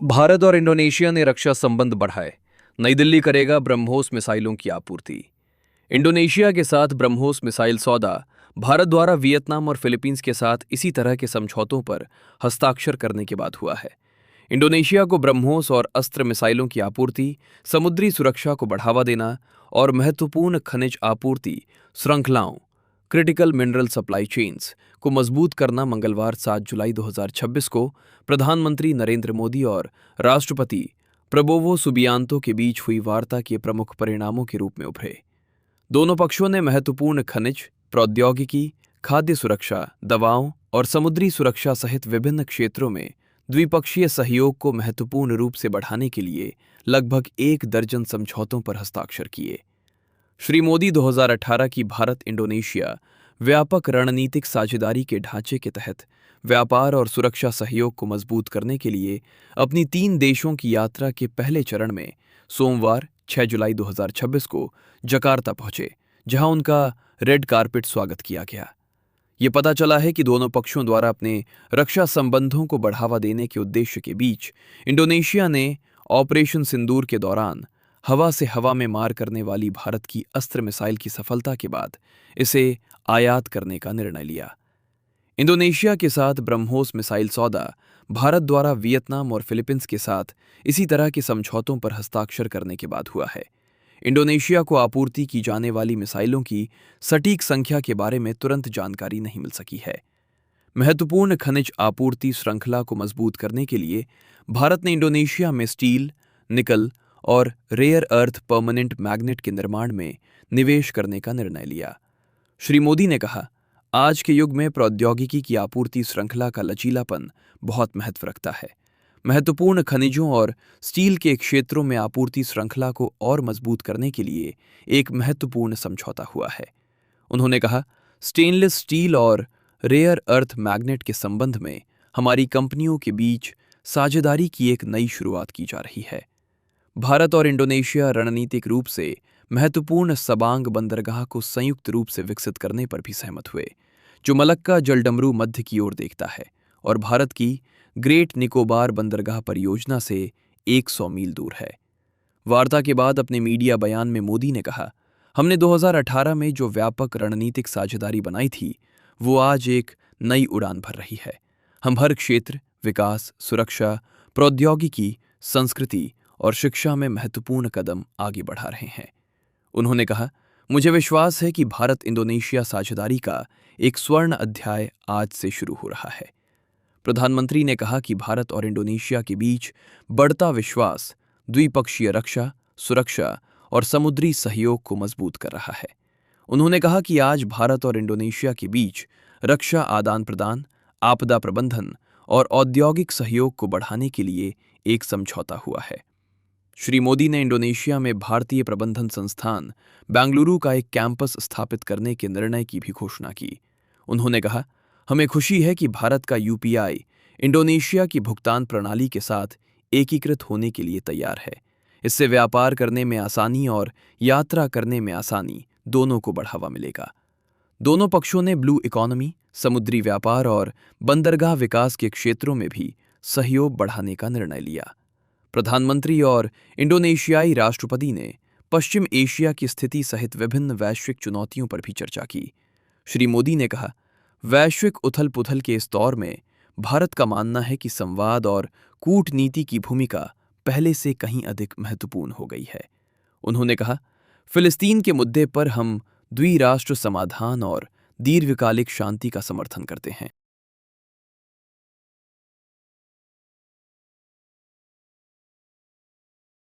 भारत और इंडोनेशिया ने रक्षा संबंध बढ़ाए। नई दिल्ली करेगा ब्रह्मोस मिसाइलों की आपूर्ति। इंडोनेशिया के साथ ब्रह्मोस मिसाइल सौदा भारत द्वारा वियतनाम और फिलीपींस के साथ इसी तरह के समझौतों पर हस्ताक्षर करने के बाद हुआ है। इंडोनेशिया को ब्रह्मोस और अस्त्र मिसाइलों की आपूर्ति, समुद्री सुरक्षा को बढ़ावा देना और महत्वपूर्ण खनिज आपूर्ति श्रृंखलाओं क्रिटिकल मिनरल सप्लाई चेन्स को मजबूत करना मंगलवार 7 जुलाई 2026 को प्रधानमंत्री नरेंद्र मोदी और राष्ट्रपति प्रबोवो सुबियांतो के बीच हुई वार्ता के प्रमुख परिणामों के रूप में उभरे। दोनों पक्षों ने महत्वपूर्ण खनिज, प्रौद्योगिकी, खाद्य सुरक्षा, दवाओं और समुद्री सुरक्षा सहित विभिन्न क्षेत्रों में द्विपक्षीय सहयोग को महत्वपूर्ण रूप से बढ़ाने के लिए लगभग 1 दर्जन समझौतों पर हस्ताक्षर किए। श्री मोदी 2018 की भारत इंडोनेशिया व्यापक रणनीतिक साझेदारी के ढांचे के तहत व्यापार और सुरक्षा सहयोग को मजबूत करने के लिए अपनी 3 देशों की यात्रा के पहले चरण में सोमवार 6 जुलाई 2026 को जकार्ता पहुंचे, जहां उनका रेड कारपेट स्वागत किया गया। ये पता चला है कि दोनों पक्षों द्वारा अपने रक्षा संबंधों को बढ़ावा देने के उद्देश्य के बीच इंडोनेशिया ने ऑपरेशन सिंदूर के दौरान हवा से हवा में मार करने वाली भारत की अस्त्र मिसाइल की सफलता के बाद इसे आयात करने का निर्णय लिया। इंडोनेशिया के साथ ब्रह्मोस मिसाइल सौदा भारत द्वारा वियतनाम और फिलीपींस के साथ इसी तरह के समझौतों पर हस्ताक्षर करने के बाद हुआ है। इंडोनेशिया को आपूर्ति की जाने वाली मिसाइलों की सटीक संख्या के बारे में तुरंत जानकारी नहीं मिल सकी है। महत्वपूर्ण खनिज आपूर्ति श्रृंखला को मजबूत करने के लिए भारत ने इंडोनेशिया में स्टील, निकल और रेयर अर्थ परमानेंट मैग्नेट के निर्माण में निवेश करने का निर्णय लिया। श्री मोदी ने कहा, आज के युग में प्रौद्योगिकी की आपूर्ति श्रृंखला का लचीलापन बहुत महत्व रखता है। महत्वपूर्ण खनिजों और स्टील के क्षेत्रों में आपूर्ति श्रृंखला को और मजबूत करने के लिए एक महत्वपूर्ण समझौता हुआ है। उन्होंने कहा, स्टेनलेस स्टील और रेयर अर्थ मैग्नेट के संबंध में हमारी कंपनियों के बीच साझेदारी की एक नई शुरुआत की जा रही है। भारत और इंडोनेशिया रणनीतिक रूप से महत्वपूर्ण सबांग बंदरगाह को संयुक्त रूप से विकसित करने पर भी सहमत हुए, जो मलक्का जलडमरू मध्य की ओर देखता है और भारत की ग्रेट निकोबार बंदरगाह परियोजना से 100 मील दूर है। वार्ता के बाद अपने मीडिया बयान में मोदी ने कहा, हमने 2018 में जो व्यापक रणनीतिक साझेदारी बनाई थी, वो आज एक नई उड़ान भर रही है। हम हर क्षेत्र, विकास, सुरक्षा, प्रौद्योगिकी, संस्कृति और शिक्षा में महत्वपूर्ण कदम आगे बढ़ा रहे हैं। उन्होंने कहा, मुझे विश्वास है कि भारत इंडोनेशिया साझेदारी का एक स्वर्ण अध्याय आज से शुरू हो रहा है। प्रधानमंत्री ने कहा कि भारत और इंडोनेशिया के बीच बढ़ता विश्वास द्विपक्षीय रक्षा, सुरक्षा और समुद्री सहयोग को मजबूत कर रहा है। उन्होंने कहा कि आज भारत और इंडोनेशिया के बीच रक्षा आदान प्रदान, आपदा प्रबंधन और औद्योगिक सहयोग को बढ़ाने के लिए एक समझौता हुआ है। श्री मोदी ने इंडोनेशिया में भारतीय प्रबंधन संस्थान बेंगलुरु का एक कैंपस स्थापित करने के निर्णय की भी घोषणा की। उन्होंने कहा, हमें खुशी है कि भारत का यूपीआई इंडोनेशिया की भुगतान प्रणाली के साथ एकीकृत होने के लिए तैयार है। इससे व्यापार करने में आसानी और यात्रा करने में आसानी दोनों को बढ़ावा मिलेगा। दोनों पक्षों ने ब्लू इकोनॉमी, समुद्री व्यापार और बंदरगाह विकास के क्षेत्रों में भी सहयोग बढ़ाने का निर्णय लिया। प्रधानमंत्री और इंडोनेशियाई राष्ट्रपति ने पश्चिम एशिया की स्थिति सहित विभिन्न वैश्विक चुनौतियों पर भी चर्चा की। श्री मोदी ने कहा, वैश्विक उथल-पुथल के इस दौर में भारत का मानना है कि संवाद और कूटनीति की भूमिका पहले से कहीं अधिक महत्वपूर्ण हो गई है। उन्होंने कहा, फिलिस्तीन के मुद्दे पर हम द्विराष्ट्र समाधान और दीर्घकालिक शांति का समर्थन करते हैं।